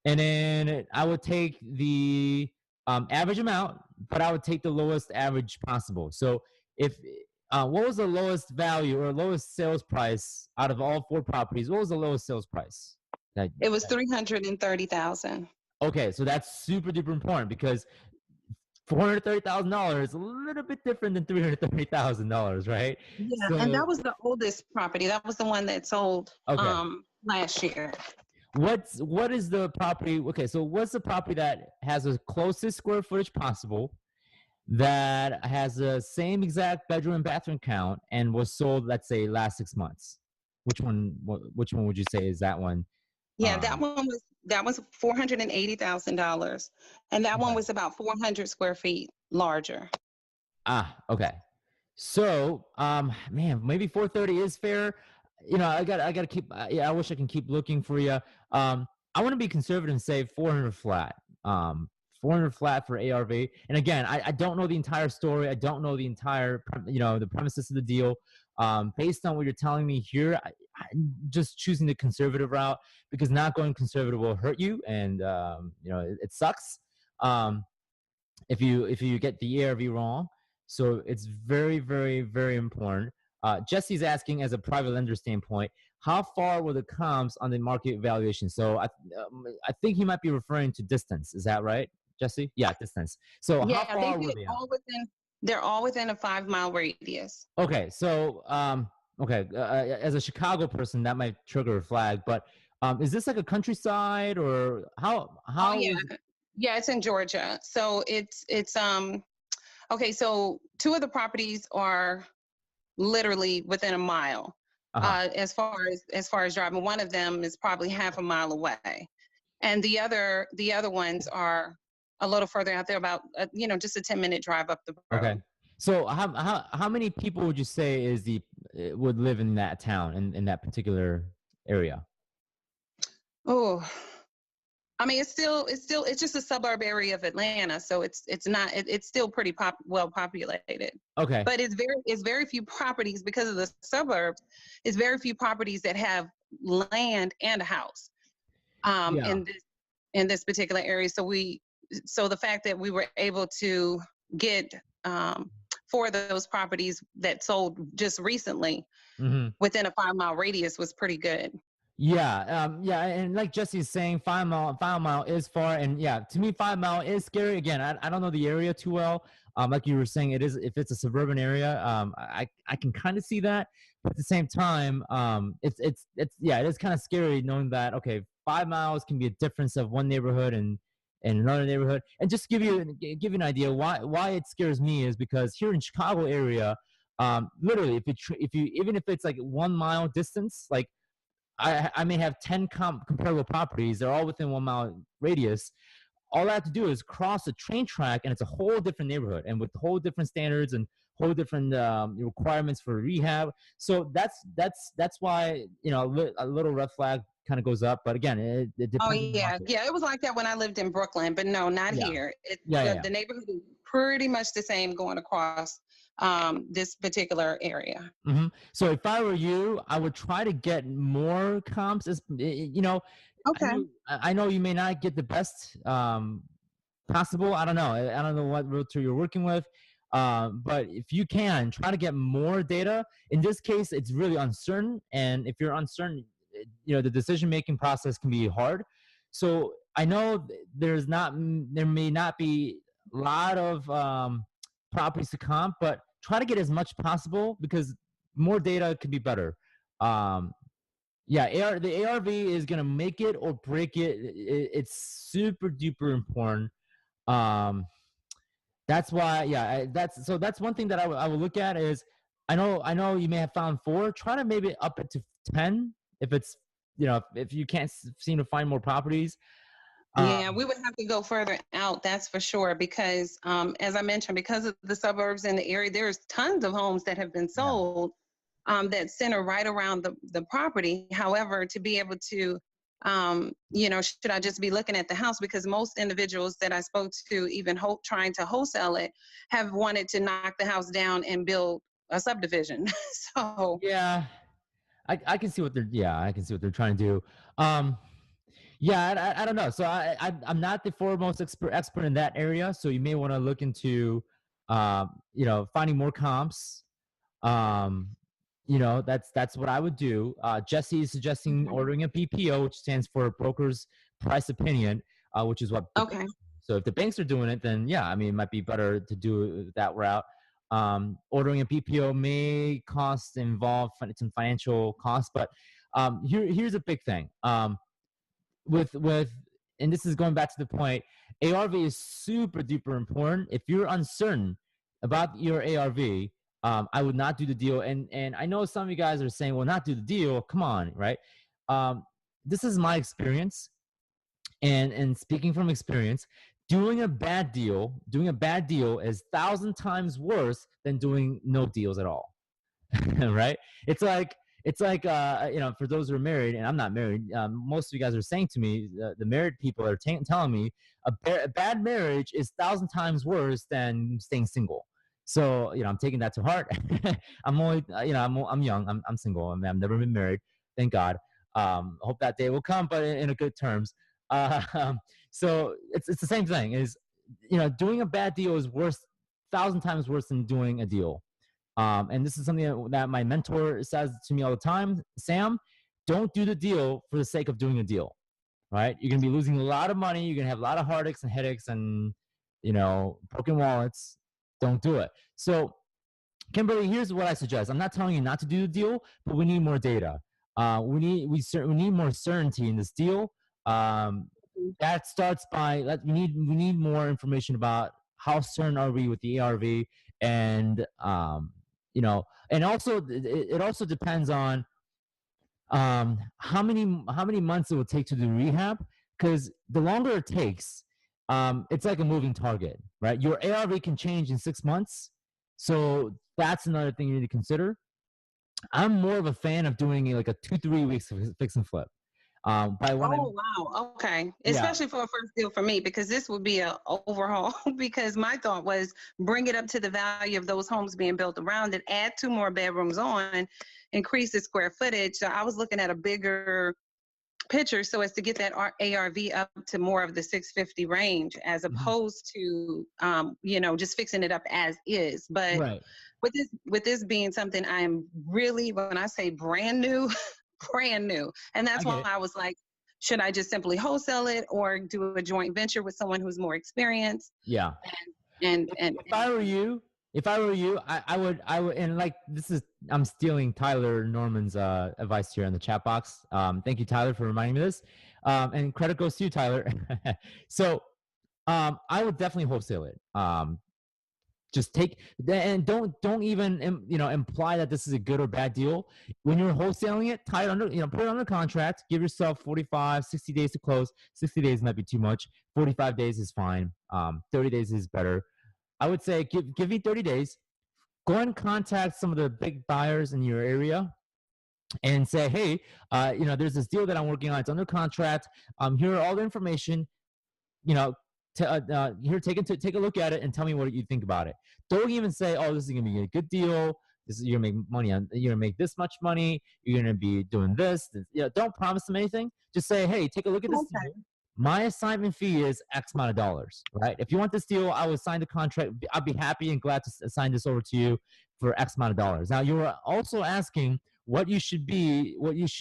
And then I would take the average amount, but I would take the lowest average possible. So if what was the lowest value or lowest sales price out of all 4 properties? What was the lowest sales price? It was 330,000. Okay, so that's super duper important because $430,000 is a little bit different than $330,000, right? Yeah, and So that was the oldest property. That was the one that sold okay, last year. what is the property? Okay, so what's the property that has the closest square footage possible, that has the same exact bedroom and bathroom count, and was sold, let's say, last 6 months? Which one would you say is that one? Yeah, Um, that was $480,000, and that one okay. was about 400 square feet larger. Okay. So, man, maybe 430 is fair. You know, I got to keep. Yeah, I wish I can keep looking for you. I want to be conservative and say 400 flat. 400 flat for ARV. And again, I don't know the entire story. I don't know the entire, the premises of the deal. Based on what you're telling me here, I'm just choosing the conservative route because not going conservative will hurt you, and it sucks. Um, if you get the ARV wrong. So it's very, very, very important. Jesse's asking, as a private lender standpoint, how far were the comps on the market valuation? So I think he might be referring to distance. Is that right, Jesse? Yeah, distance. So how Yeah, far were they out? they're all within a 5-mile radius. Okay, so as a Chicago person, that might trigger a flag. But is this like a countryside, or how? Oh How yeah. was? Yeah, it's in Georgia. So it's okay, so 2 of the properties are literally within a mile. Uh-huh. As far as driving, one of them is probably half a mile away, and the other ones are a little further out there, about just a 10-minute drive up the Okay. road. So how many people would you say would live in that town, in that particular area? Oh, I mean, it's just a suburb area of Atlanta, so it's still pretty well populated. Okay. But it's very few properties because of the suburbs. It's very few properties that have land and a house Yeah. in this particular area. So the fact that we were able to get 4 of those properties that sold just recently Hmm. within a 5-mile radius was pretty good. Yeah, and like Jesse's saying, 5 mile is far, and yeah, to me, 5 mile is scary. Again, I don't know the area too well. Like you were saying, it is, if it's a suburban area. I can kind of see that, but at the same time, yeah, it is kind of scary knowing that, okay, 5 miles can be a difference of one neighborhood and another neighborhood. And just give you an idea why it scares me is because here in Chicago area, literally, if you even if it's like 1 mile distance, like I may have 10 comparable properties. They're all within 1 mile radius. All I have to do is cross a train track, and it's a whole different neighborhood, and with whole different standards and whole different requirements for rehab. So that's why a little red flag kind of goes up. But again, it Oh depends on the yeah, market. yeah. It was like that when I lived in Brooklyn, but no, not Yeah, here. yeah. The neighborhood is pretty much the same going across this particular area. So if I were you, I would try to get more comps. You know, Okay. I know you may not get the best possible. I don't know. I don't know what realtor you're working with. But if you can, try to get more data. In this case, it's really uncertain. And if you're uncertain, you know, the decision-making process can be hard. So I know there may not be a lot of properties to comp, but try to get as much possible because more data could be better. Yeah, the ARV is gonna make it or break it. It's super duper important. Um, that's why, yeah, that's one thing that I would look at is I know you may have found 4. Try to maybe up it to 10 if it's if you can't seem to find more properties. Yeah, Um, we would have to go further out, that's for sure, because as I mentioned, because of the suburbs in the area, there's tons of homes that have been yeah, sold that center right around the property. However, to be able to, should I just be looking at the house? Because most individuals that I spoke to, even trying to wholesale it, have wanted to knock the house down and build a subdivision. So, yeah, I can see what they're trying to do. Um, Yeah, I don't know. So I'm not the foremost expert in that area. So you may want to look into, finding more comps. Um, that's what I would do. Jesse is suggesting ordering a BPO, which stands for Broker's Price Opinion, which is what. okay. So if the banks are doing it, then yeah, I mean, it might be better to do that route. Ordering a BPO may involve some financial costs, but here's a big thing. With and this is going back to the point, ARV is super duper important. If you're uncertain about your ARV, I would not do the deal. And I know some of you guys are saying, well, not do the deal. Come on, right? Um, this is my experience, and speaking from experience, doing a bad deal is 1,000 times worse than doing no deals at all. Right? It's like for those who are married, and I'm not married. Most of you guys are saying to me, the married people are telling me a bad marriage is 1,000 times worse than staying single. So I'm taking that to heart. I'm only I'm young. I'm single. I mean, I've never been married. Thank God. Hope that day will come, but in a good terms. Uh, so it's the same thing. Is doing a bad deal is 1,000 times worse than doing a deal. And this is something that my mentor says to me all the time. Sam, don't do the deal for the sake of doing a deal, right? You're going to be losing a lot of money. You're going to have a lot of heartaches and headaches and, broken wallets. Don't do it. So, Kimberly, here's what I suggest. I'm not telling you not to do the deal, but we need more data. We need more certainty in this deal. Um, that starts by we need more information about how certain are we with the ARV, and and also it also depends on how many months it will take to do rehab, because the longer it takes, it's like a moving target, right? Your ARV can change in 6 months, so that's another thing you need to consider. I'm more of a fan of doing like a 2-3 weeks of fix and flip. By one, Oh wow. Okay. yeah, Especially for a first deal for me, because this would be a overhaul. Because my thought was bring it up to the value of those homes being built around it, add 2 more bedrooms on, increase the square footage. So I was looking at a bigger picture so as to get that ARV up to more of the 650 range, as mhm, opposed to just fixing it up as is. But right. with this being something I am really, when I say brand new, brand new. And I that's get why it. I was like, should I just simply wholesale it or do a joint venture with someone who's more experienced? Yeah. And If, and, if and I were you, I would, and like I'm stealing Tyler Norman's advice here in the chat box. Thank you, Tyler, for reminding me of this. And credit goes to you, Tyler. So, I would definitely wholesale it. Just take and don't even imply that this is a good or bad deal. When you're wholesaling it, tie it under, put it under contract. Give yourself 45, 60 days to close. 60 days might be too much. 45 days is fine. 30 days is better. I would say give me 30 days. Go and contact some of the big buyers in your area and say, hey, there's this deal that I'm working on. It's under contract. Here are all the information. You know, here, take a look at it and tell me what you think about it. Don't even say, oh, this is gonna be a good deal. You're gonna make money on. You're gonna make this much money. You're gonna be doing this. Don't promise them anything. Just say, hey, take a look at this Okay. deal. My assignment fee is X amount of dollars, right? If you want this deal, I will sign the contract. I'll be happy and glad to sign this over to you for X amount of dollars. Now, you were also asking what you should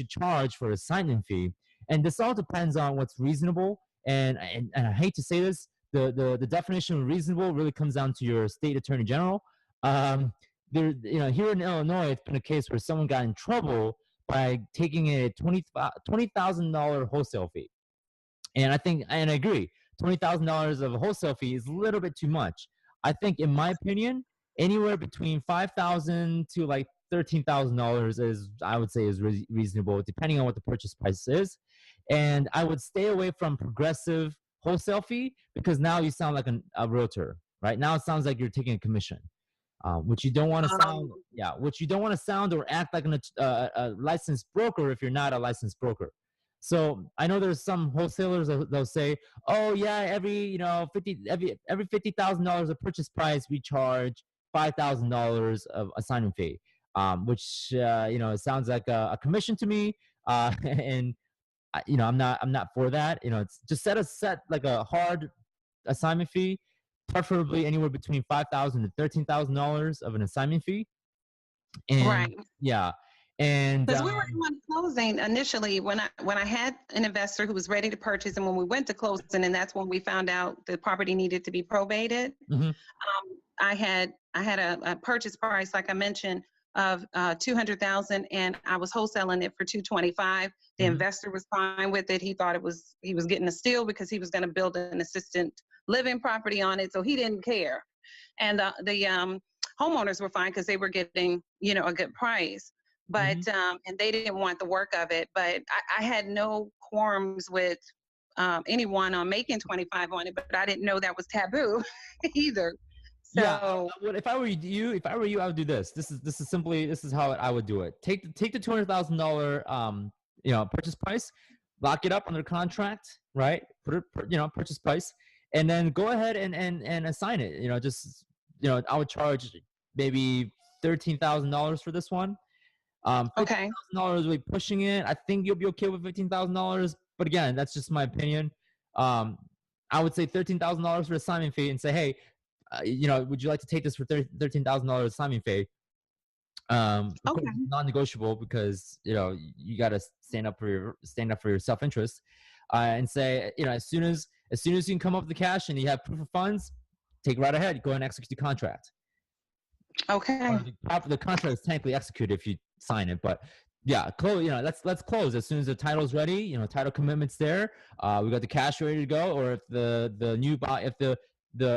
charge for a sign-in fee, and this all depends on what's reasonable. And I hate to say this, the definition of reasonable really comes down to your state attorney general. Um, here in Illinois, it's been a case where someone got in trouble by taking a $20,000 wholesale fee. And I agree, $20,000 of a wholesale fee is a little bit too much. I think, in my opinion, anywhere between $5,000 to like $13,000 I would say, is reasonable, depending on what the purchase price is. And I would stay away from progressive wholesale fee, because now you sound like a realtor, right? Now it sounds like you're taking a commission, which you don't want to sound. Yeah, which you don't want to sound or act like a licensed broker if you're not a licensed broker. So I know there's some wholesalers they'll say, "Oh yeah, every $50,000 of purchase price, we charge $5,000 of assignment fee," which it sounds like a commission to me. And I'm not for that. It's just set like a hard assignment fee, preferably anywhere between $5,000 to $13,000 of an assignment fee. And Right. yeah, and Because we were on closing initially when I had an investor who was ready to purchase, and when we went to closing, and that's when we found out the property needed to be probated. Mhm. I had a purchase price, like I mentioned, of $200,000, and I was wholesaling it for $225,000. The Mhm. investor was fine with it. He thought he was getting a steal because he was going to build an assistant living property on it, so he didn't care. And the homeowners were fine because they were getting a good price. But and they didn't want the work of it. But I had no quorums with anyone on making 25 on it, but I didn't know that was taboo either. Yeah, So if I were you, I would do this. This is how I would do it. Take the $200,000 purchase price, lock it up under contract, right? Purchase price, and then go ahead and assign it. I would charge maybe $13,000 for this one. okay, $15,000 really pushing it. I think you'll be okay with $15,000, but again, that's just my opinion. I would say $13,000 for assignment fee, and say, hey, would you like to take this for $13,000 assignment fee? Of course, okay, non-negotiable, because you got to stand up for your self-interest, and say, as soon as you can come up with the cash and you have proof of funds, take right ahead, go and execute the contract. okay, The contract is technically executed if you sign it, but yeah, close. Let's close as soon as the title's ready. Title commitment's there. We got the cash ready to go. Or if the new buy, if the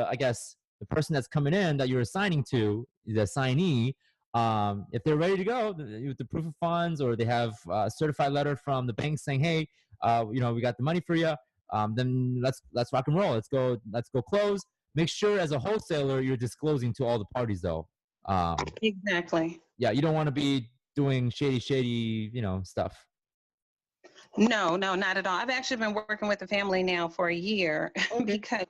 I guess the person that's coming in that you're assigning to, the assignee, if they're ready to go with the proof of funds, or they have a certified letter from the bank saying, hey, we got the money for you, then let's rock and roll. Let's go close. Make sure as a wholesaler you're disclosing to all the parties, though. exactly. Yeah, you don't want to be doing shady, stuff. No, not at all. I've actually been working with the family now for a year Okay.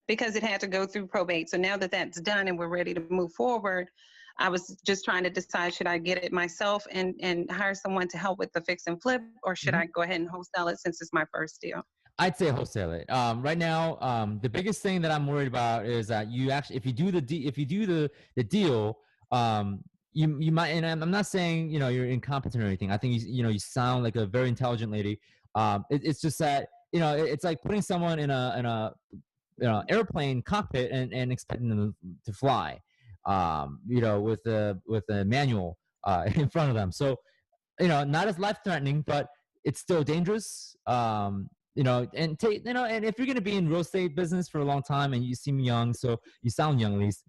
because it had to go through probate. So now that that's done and we're ready to move forward, I was just trying to decide, should I get it myself and hire someone to help with the fix and flip, or should I go ahead and wholesale it since it's my first deal? I'd say wholesale it. Right now, the biggest thing that I'm worried about is that you actually, if you do the deal, you might, and I'm not saying you're incompetent or anything. I think you sound like a very intelligent lady. It's just that it's like putting someone in a airplane cockpit and expecting them to fly, with a manual in front of them. So not as life threatening, but it's still dangerous. And and if you're going to be in real estate business for a long time, and you seem young, so you sound young at least,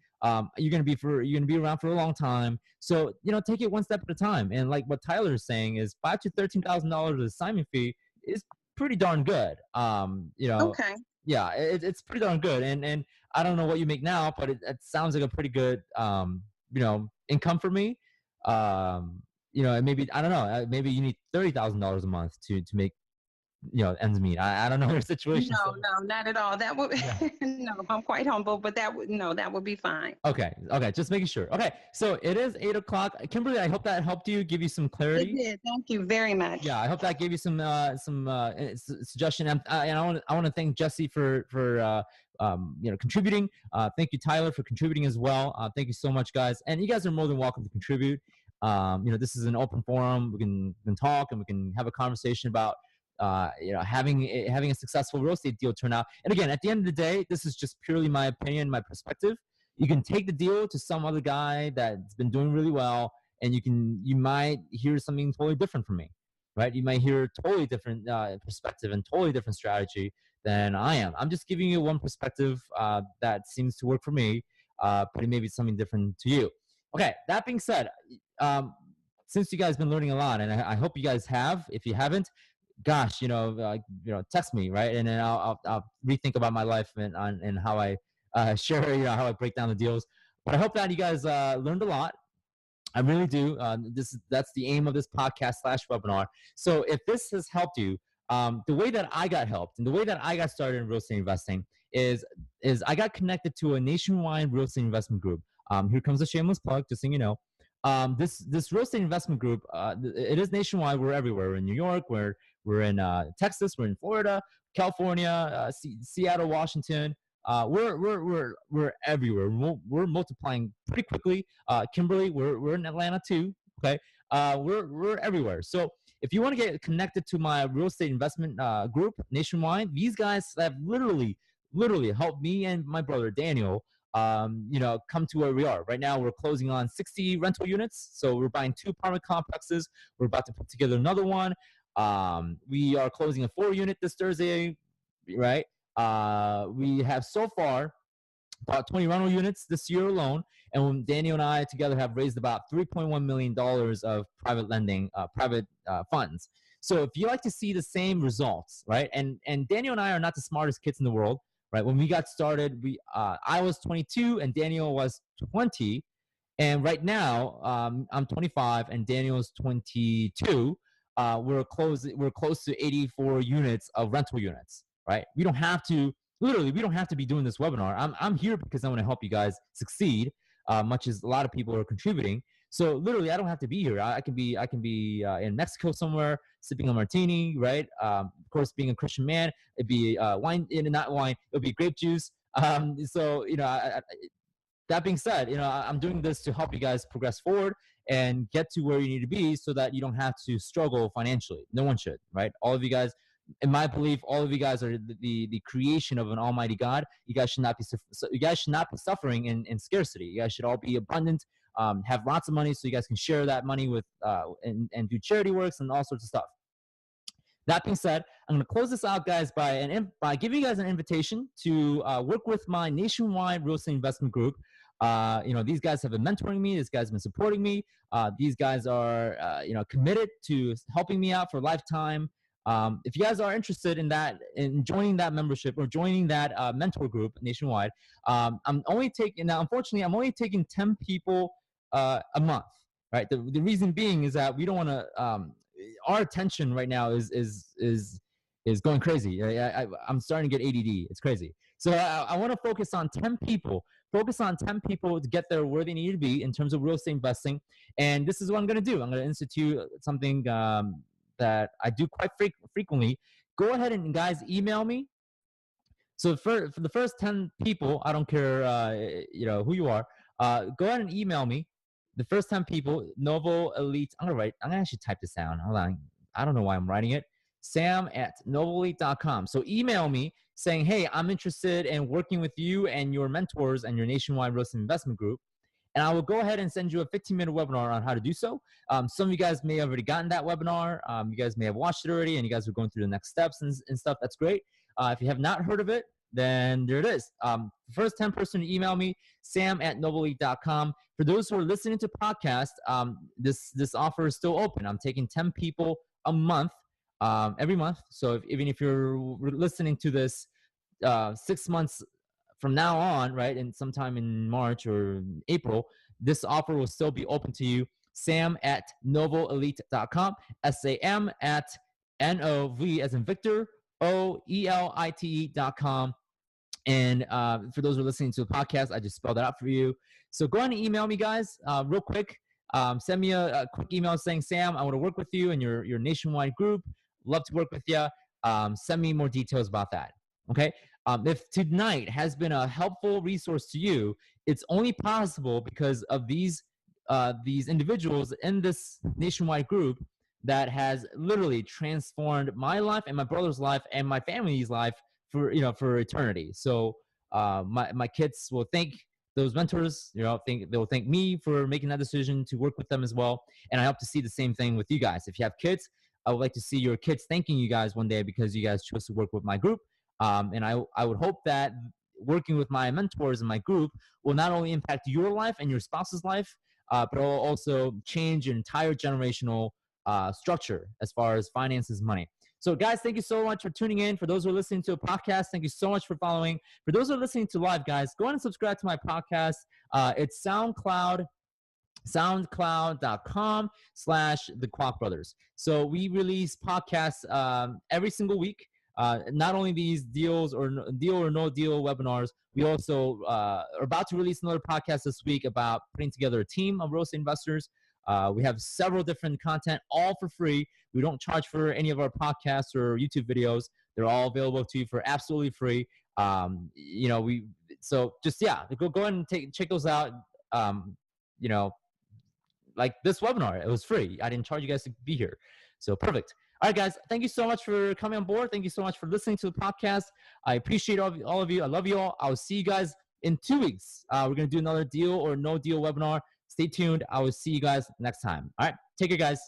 you're going to be around for a long time. So take it one step at a time. And like what Tyler is saying, is $5,000 to $13,000 assignment fee is pretty darn good. Okay. Yeah, it's pretty darn good. And I don't know what you make now, but it sounds like a pretty good income for me. And maybe, I don't know, maybe you need $30,000 a month to make ends meet. I don't know your situation. No, no, not at all. That would Yeah. no. I'm quite humble, but that would be fine. Okay. Just making sure. Okay. So it is 8 o'clock. Kimberly, I hope that helped you, give you some It clarity. did. Thank you very much. Yeah, I hope that gave you some suggestion. And I want to thank Jesse for contributing. Thank you, Tyler, for contributing as well. Thank you so much, guys. And you guys are more than welcome to contribute. This is an open forum. We can talk and we can have a conversation about having a successful real estate deal turn out. And again, at the end of the day, this is just purely my opinion, my perspective. You can take the deal to some other guy that's been doing really well, and you might hear something totally different from me, right? You might hear a totally different perspective and totally different strategy than I am. I'm just giving you one perspective that seems to work for me, but it may be something different to you. Okay, that being said, since you guys have been learning a lot, and I hope you guys have, if you haven't, gosh, text me, right? And then I'll rethink about my life and how I share, how I break down the deals. But I hope that you guys learned a lot. I really do. That's the aim of this podcast / webinar. So if this has helped you, the way that I got helped and the way that I got started in real estate investing is I got connected to a nationwide real estate investment group. Here comes a shameless plug, just so you know. This real estate investment group, it is nationwide. We're everywhere. We're in New York. We're in Texas. We're in Florida, California, Seattle, Washington. We're everywhere. We're multiplying pretty quickly. Kimberly, we're in Atlanta too. Okay, we're everywhere. So if you want to get connected to my real estate investment group nationwide, these guys have literally helped me and my brother Daniel. Come to where we are right now. We're closing on 60 rental units. So we're buying 2 apartment complexes. We're about to put together another one. We are closing a 4-unit this Thursday, right? We have so far about 20 rental units this year alone, and Daniel and I together have raised about $3.1 million of private lending, private funds. So if you like to see the same results, right? And Daniel and I are not the smartest kids in the world, right? When we got started, I was 22 and Daniel was 20, and right now I'm 25 and Daniel's 22. We're close to 84 units of rental units, right? We don't have to be doing this webinar. I'm here because I want to help you guys succeed, much as a lot of people are contributing. So literally, I don't have to be here. I can be in Mexico somewhere, sipping a martini, right? Of course, being a Christian man, it'd be wine, not wine. It'd be grape juice. So that being said, I'm doing this to help you guys progress forward and get to where you need to be, so that you don't have to struggle financially. No one should, right? All of you guys, in my belief, all of you guys are the creation of an almighty God. You guys should not be suffering in scarcity. You guys should all be abundant, have lots of money, so you guys can share that money with and do charity works and all sorts of stuff. That being said, I'm going to close this out, guys, by giving you guys an invitation to work with my nationwide real estate investment group. These guys have been mentoring me. These guys have been supporting me. These guys are, committed to helping me out for a lifetime. If you guys are interested in in joining that membership or joining that mentor group nationwide, unfortunately, I'm only taking 10 people a month, right? The reason being is that we don't want to, our attention right now is going crazy. I'm starting to get ADD. It's crazy. So I want to focus on 10 people. Focus on 10 people to get there where they need to be in terms of real estate investing. And this is what I'm going to do. I'm going to institute something that I do quite frequently. Go ahead and guys email me. So for the first 10 people, I don't care who you are, go ahead and email me. The first 10 people, Novo Elite. I'm gonna actually type this down. Hold on. I don't know why I'm writing it. Sam@novoelite.com. So email me saying, hey, I'm interested in working with you and your mentors and your nationwide real estate investment group. And I will go ahead and send you a 15-minute webinar on how to do so. Some of you guys may have already gotten that webinar. You guys may have watched it already, and you guys are going through the next steps and stuff. That's great. If you have not heard of it, then there it is. The first 10 person to email me, sam@novoelite.com. For those who are listening to podcast, this offer is still open. I'm taking 10 people a month, every month. So even if you're listening to this 6 months from now on, right, and sometime in March or April, this offer will still be open to you. Sam@novoelite.com. NOV as in Victor, OELITE.com. And for those who are listening to the podcast, I just spelled it out for you. So go ahead and email me, guys, real quick. Send me a quick email saying, Sam, I want to work with you in your nationwide group. Love to work with you. Send me more details about that. Okay. If tonight has been a helpful resource to you, it's only possible because of these individuals in this nationwide group that has literally transformed my life and my brother's life and my family's life for eternity. So my kids will thank those mentors. They'll thank me for making that decision to work with them as well. And I hope to see the same thing with you guys. If you have kids, I would like to see your kids thanking you guys one day because you guys chose to work with my group. And I would hope that working with my mentors in my group will not only impact your life and your spouse's life, but it will also change your entire generational structure as far as finances, money. So, guys, thank you so much for tuning in. For those who are listening to a podcast, thank you so much for following. For those who are listening to live, guys, go ahead and subscribe to my podcast. It's soundcloud.com/the Kwak Brothers. So we release podcasts every single week. Not only these deal or no deal webinars, we also are about to release another podcast this week about putting together a team of real estate investors. We have several different content, all for free. We don't charge for any of our podcasts or YouTube videos. They're all available to you for absolutely free. Go ahead and check those out. Like this webinar, it was free. I didn't charge you guys to be here. So perfect. All right, guys, thank you so much for coming on board. Thank you so much for listening to the podcast. I appreciate all of you. I love you all. I'll see you guys in 2 weeks. We're going to do another deal or no deal webinar. Stay tuned. I will see you guys next time. All right, take care, guys.